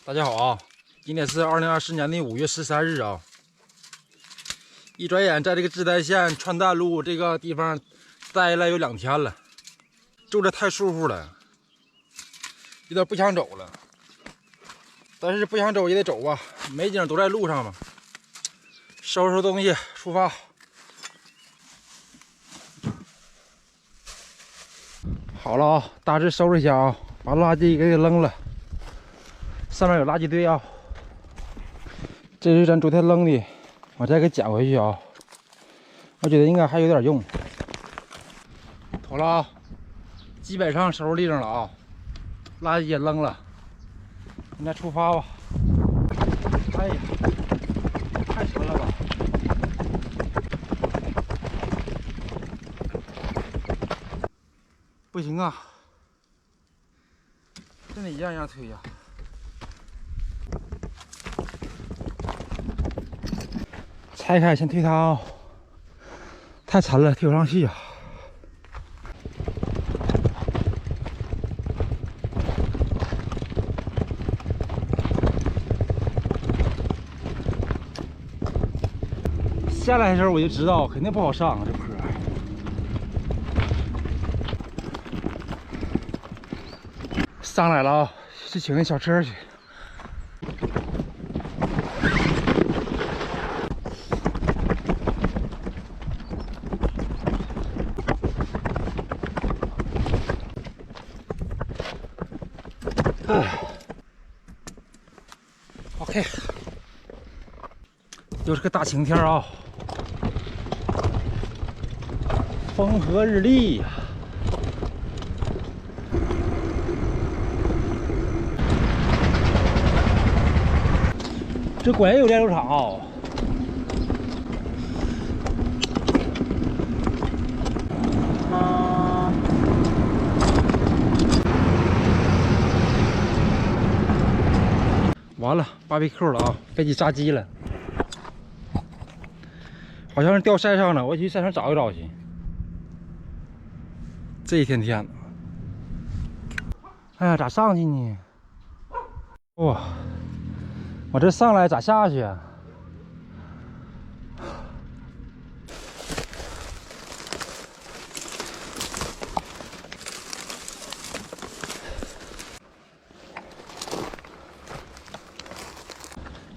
大家好啊！今天是2024年的5月13日啊。一转眼，在这个支代县川淡路这个地方待了有2天了，住着太舒服了，有点不想走了。但是不想走也得走啊，美景都在路上嘛。收拾东西，出发。好了啊，大致收拾一下啊，把垃圾给扔了。上面有垃圾堆啊，这是咱昨天扔的，我再给捡回去啊。我觉得应该还有点用。妥了啊，基本上收拾利索了啊，垃圾也扔了，现在出发吧。哎呀，太沉了吧！不行啊，真得一样一样推呀。拆开先推它啊，太沉了，推不上去啊。下来的时候我就知道肯定不好上这坡。上来了啊，去请那小车去。OK， 又是个大晴天啊，风和日丽呀。这果然有炼油厂啊。完了，BBQ 了啊！飞机炸鸡了，好像是掉山上了，我去山上找一找去。这一天天的，哎呀，咋上去呢？哇，我这上来咋下去啊？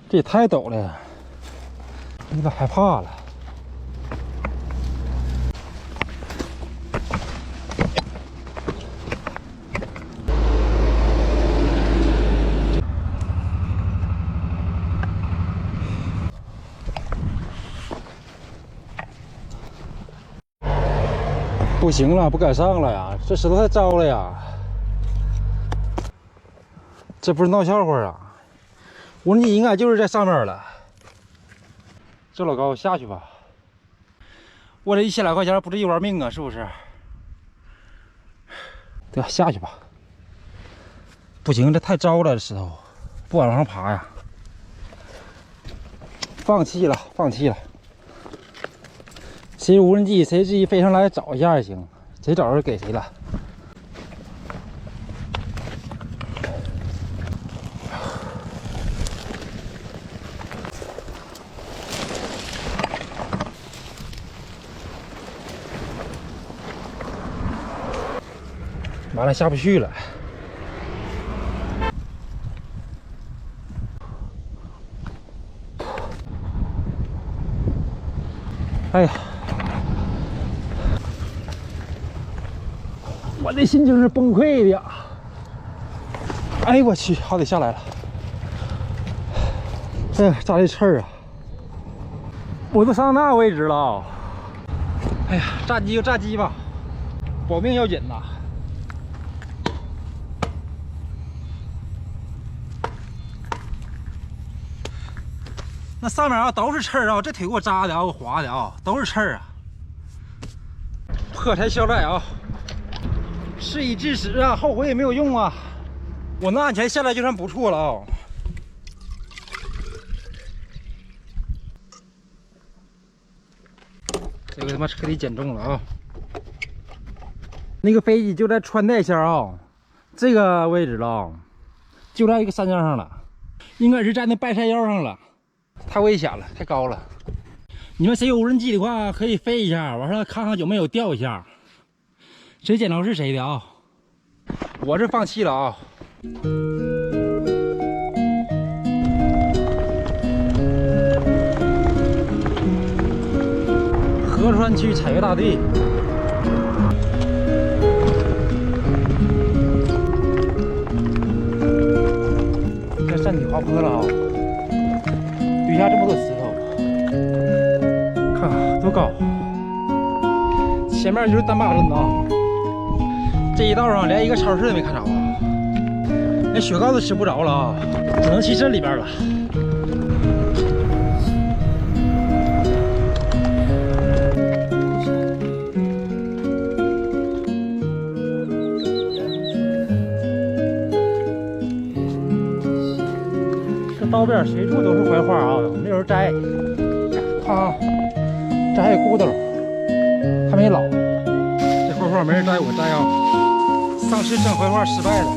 这也太陡了，有点害怕了。不行了，不敢上了呀，这石头太糟了呀！这不是闹笑话啊！无人机应该就是在上面了。这老高下去吧，我这1000来块钱不是一玩命啊，是不是？对，下去吧。不行，这太糟了，这石头不敢往上爬呀。放弃了，放弃了。谁无人机，谁自己飞上来找一下也行，谁找着给谁了。完了，下不去了。哎呀，我这心情是崩溃的呀！哎呦我去，好得下来了。哎呀，咋这刺儿啊！我都上那位置了。哎呀，炸鸡就炸鸡吧，保命要紧呐。那上面啊都是刺儿啊，这腿给我扎的啊，给我划的啊，都是刺儿啊。破财消灾啊！事已至此啊，后悔也没有用啊。我那安全下来就算不错了啊。这个他妈彻底减重了啊！那个飞机就在川代县啊，这个位置了，就在一个山丘上了。应该是在那半山腰上了，太危险了，太高了。你们谁有无人机的话，可以飞一下，完了看看有没有掉一下。谁捡着是谁的啊？我是放弃了啊。合川区采药大队。这山体滑坡了啊，底下这么多石头，看看多高！前面就是丹巴镇啊，这一道上连一个超市都没看着啊，连雪糕都吃不着了啊，只能去这里边了。道边随处都是槐花啊，没有人摘。看啊，这还有骨头，还没老。这槐花没人摘，我摘啊。上次整槐花失败了，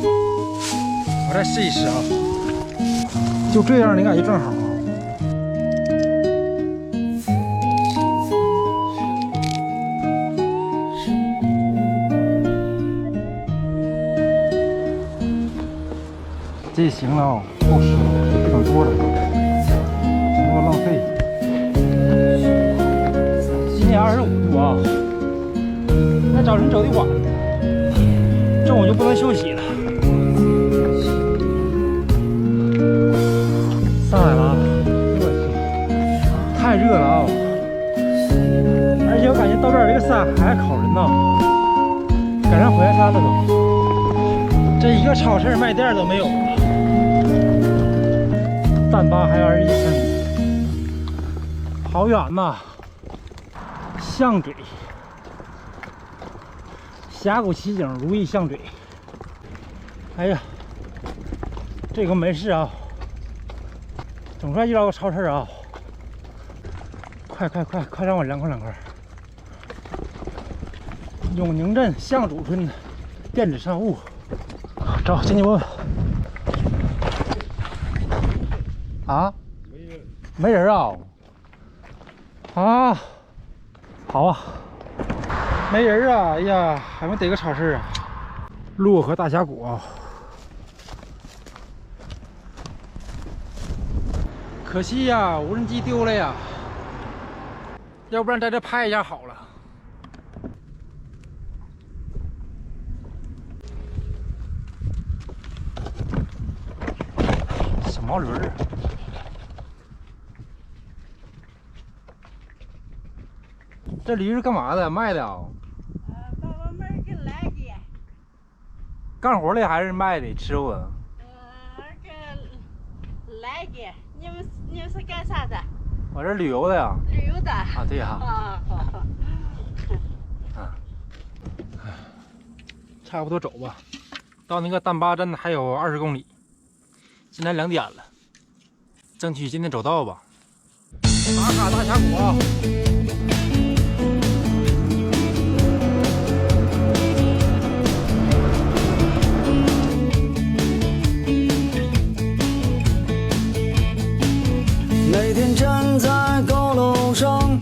我再试一试啊。就这样，你感觉正好啊。这行了啊，够使了。挺多的，整个浪费。今年25度啊，那早晨走的晚，中午就不能休息了。上来了啊！我去，太热了啊！而且我感觉到这儿这个山还烤人呢，赶上火焰山了都。这一个超市卖店都没有。丹巴还有21升，好远呐！象嘴，峡谷奇景，如意象嘴。哎呀，这个没事啊，总算遇到个超市啊！快让我凉快凉快！永宁镇象主村电子商务，走进去问问。啊，没人啊！啊，好啊，没人啊！哎呀，还没逮个超市啊！洛河大峡谷啊，可惜呀，无人机丢了呀，要不然在这拍一下好了。小毛驴儿。这驴是干嘛的？卖的啊？把我们给来的。干活的还是卖的？吃肉的？这来的。你们是干啥的？我这旅游的呀。旅游的。啊，对呀。差不多走吧，到那个丹巴镇还有20公里。现在2点了，争取今天走到吧。打卡大峡谷啊！每天站在高楼上，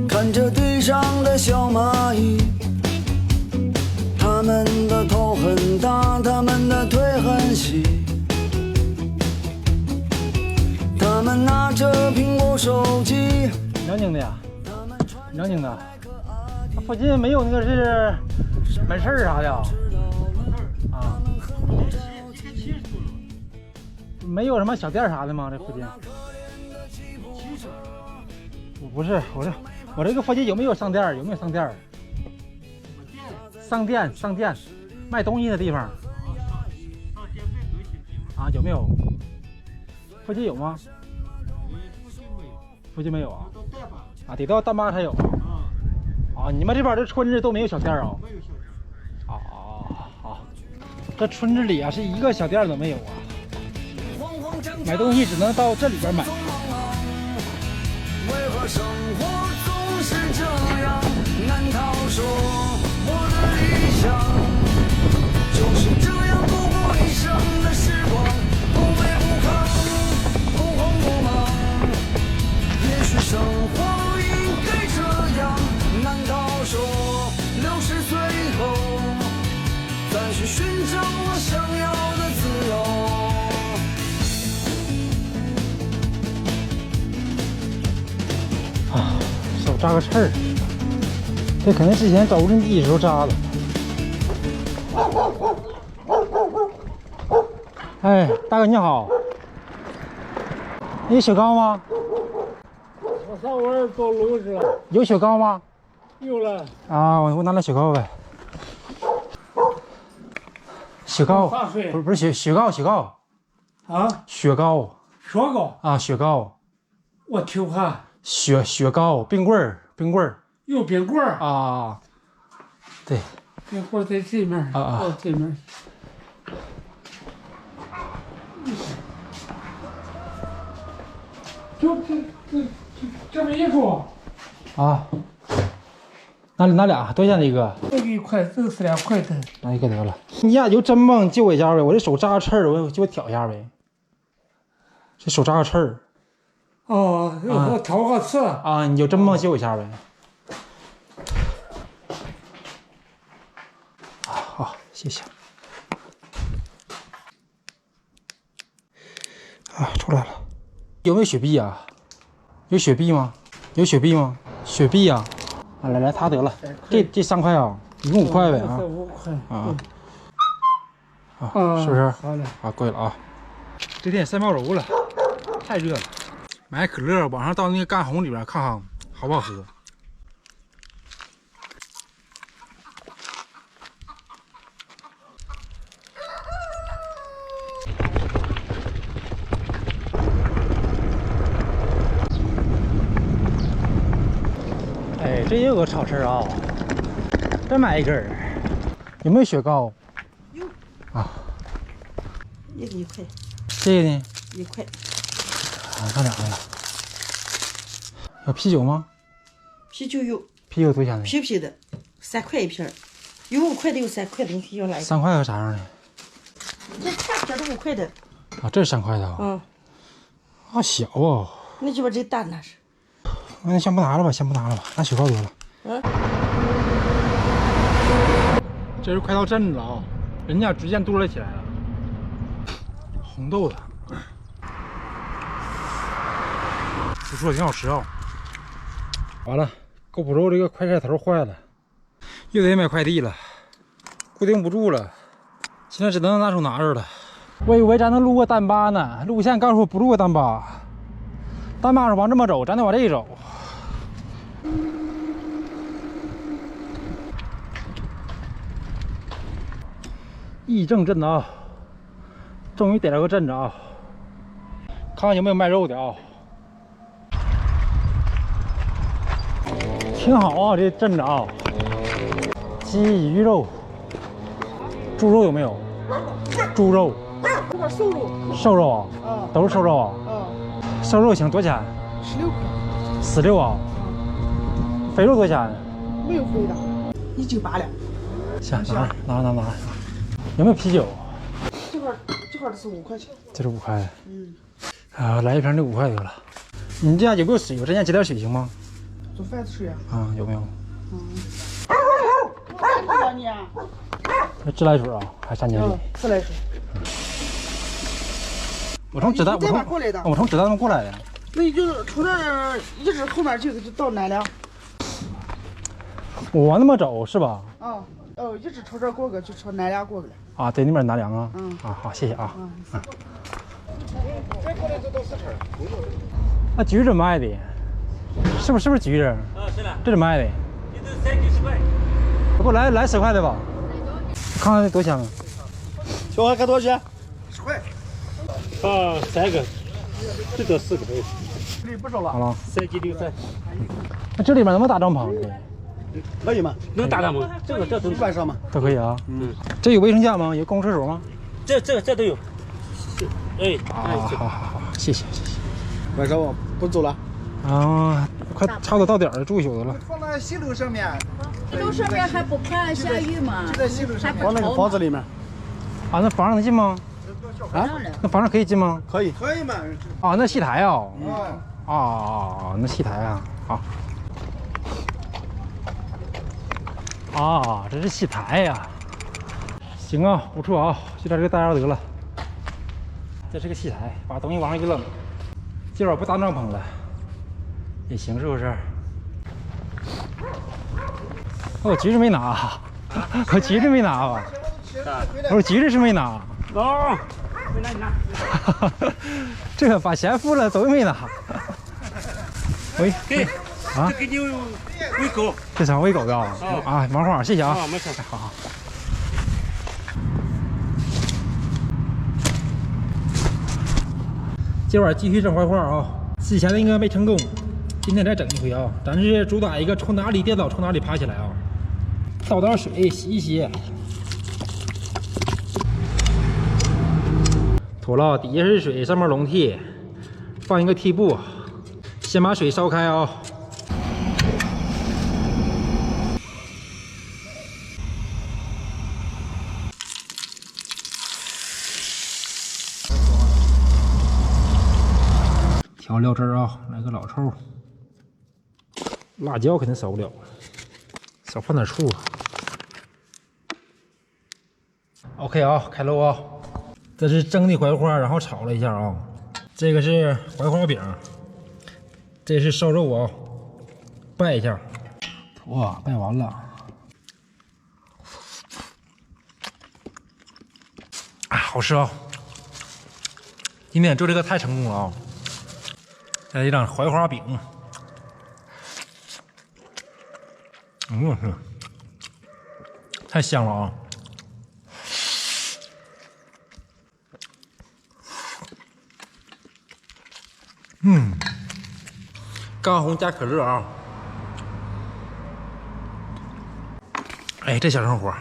看着地上的小蚂蚁，它们的头很大，它们的腿很细，它们拿着苹果手机。辽宁的呀？辽宁的。那附近没有那个是门市啥的啊？啊。没有什么小店啥的吗？这附近？不是，我这个附近有没有商店？有没有商店？商店，卖东西的地方。啊，有没有？附近有吗？附近没有啊？啊，得到丹巴才有啊。啊，你们这边这村子都没有小店啊？没有小店。好，这村子里啊是一个小店都没有啊。买东西只能到这里边买。为何生活总是这样难逃？说我的理想就是这样度过一生的时光，不卑不亢。扎个刺儿。这可能之前找无人机的时候扎的。哎，大哥你好，你有雪糕吗？我上玩走路去了。有雪糕吗？有了。啊，我拿点雪糕呗。雪糕，放水不是雪糕啊，雪糕雪糕啊，雪糕，我听话。雪糕，冰棍儿有冰棍儿，啊，对，冰棍儿在这面儿啊这面。这么一说，啊，拿俩，多少钱一个？这个1块，这个是2块的。拿一个得了。你呀有针吗？借我一下呗，我这手扎个刺儿，我挑一下呗。这手扎个刺儿哦，我挑个刺。啊，你有针吗？借我一下呗。啊，好，谢谢。啊，出来了。有没有雪碧啊？有雪碧吗？有雪碧吗？雪碧呀！啊，来，他得了。这3块啊，一共5块呗啊。 5块啊。啊，是不是？好嘞。啊，贵了啊！这天3秒柔了，太热了。买可乐，晚上到那个干红里边看看好不好喝。哎，这也有个超市啊，再买一根儿。有没有雪糕？有。啊。一个1块。这个呢？1块。啊，那2个了。有啤酒吗？啤酒有。啤酒多少钱呢？啤啤的，3块一瓶，有5块的，有3块的，你要来。3块和啥样的？这大瓶的5块的。啊，这是3块的啊。嗯。啊，小啊。那就把这大拿是。那先不拿了吧，拿雪糕得了。嗯。这是快到镇子了啊，人家逐渐多了起来了。红豆子，不错，挺好吃啊。完了，GoPro这个快摄头坏了，又得买快递了，固定不住了，现在只能拿手拿着了。我以为咱能录个单八呢，录线告诉我不录个单八，单八是往这么走，咱得往这一走。义正镇子啊，终于逮着个镇子啊！看看有没有卖肉的啊？挺好啊，这镇子啊，鸡、鱼肉、猪肉有没有？猪肉，这个瘦肉。瘦肉啊？都是瘦肉啊？瘦肉行，多少钱？16块。16啊？肥肉多少钱？没有肥的，198两。行，拿。有没有啤酒？这块的是5块钱。这是5块。啊，来一瓶这5块得了。你这家有没有水？我这家接点水行吗？做饭的水啊？啊，有没有？多少你啊？自来水啊，还3年水？自来水。我从指南过来的。我从指南过来的。那你就是从这儿一直后面就到南梁。我往那么走是吧？一直从这儿过去，就从南梁过来。啊，对，那边南梁啊。啊，好，谢谢啊。再过来就到4城。那橘子卖的，是不是橘子？啊，是的。这是卖的。橘子30块。给我来10块的吧。看看这多少钱？小孩看多少钱？10块。啊，3个，最多4个。这里不少了。好了。3斤6三。那这里面能不能搭帐篷？可以吗？能搭帐篷，这都晚上吗？都可以啊。这有卫生间吗？有公共厕所吗？这都有。哎，好，谢谢。晚上我不走了。啊，快差不多到点了，住一宿的了。放在西楼上面。西楼上面还不怕下雨吗？就在西楼上面。往那个房子里面。啊，那房上能进吗？啊？那房上可以进吗？可以嘛。啊，那戏台啊。那戏台啊，好。啊，这是戏台呀。行啊，不错啊，就在这个待着得了。这是个戏台，把东西往上一扔，今晚不搭帐篷了，也行，是不是？我橘子没拿，我橘子没拿吧？我说橘子是没拿。哦，没拿你拿。这个把钱付了，走没拿。喂，给啊，这给你喂狗。这场喂狗的啊？啊，麻花，谢谢啊。啊，没事。好。今晚继续整槐花啊，之前的应该没成功，今天再整一回啊。咱是主打一个从哪里跌倒从哪里爬起来啊。倒点水洗一洗，妥了，底下是水，上面笼屉，放一个屉布，先把水烧开啊。调料汁啊，来个老抽，辣椒肯定少不了，少放点醋。OK 啊，开炉啊！这是蒸的槐花，然后炒了一下啊。这个是槐花饼，这是瘦肉啊，拌一下。哇，拌完了。啊，好吃啊！今天做这个太成功了啊！再一张槐花饼，太香了啊！干红加可乐啊！哎，这小生活，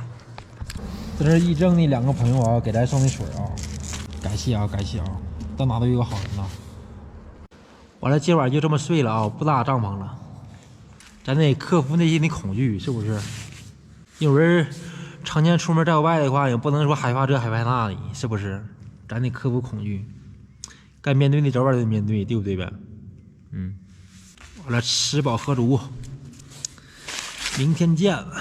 这是义正的2个朋友啊，给咱送的水啊，感谢啊，感谢啊，到哪都有个好人呐。完了，今晚就这么睡了啊，不搭帐篷了。咱得克服内心的恐惧，是不是？有人常年出门在外的话，也不能说害怕这害怕那的，是不是？咱得克服恐惧，该面对的早晚得面对，对不对呗？完了，吃饱喝足，明天见了。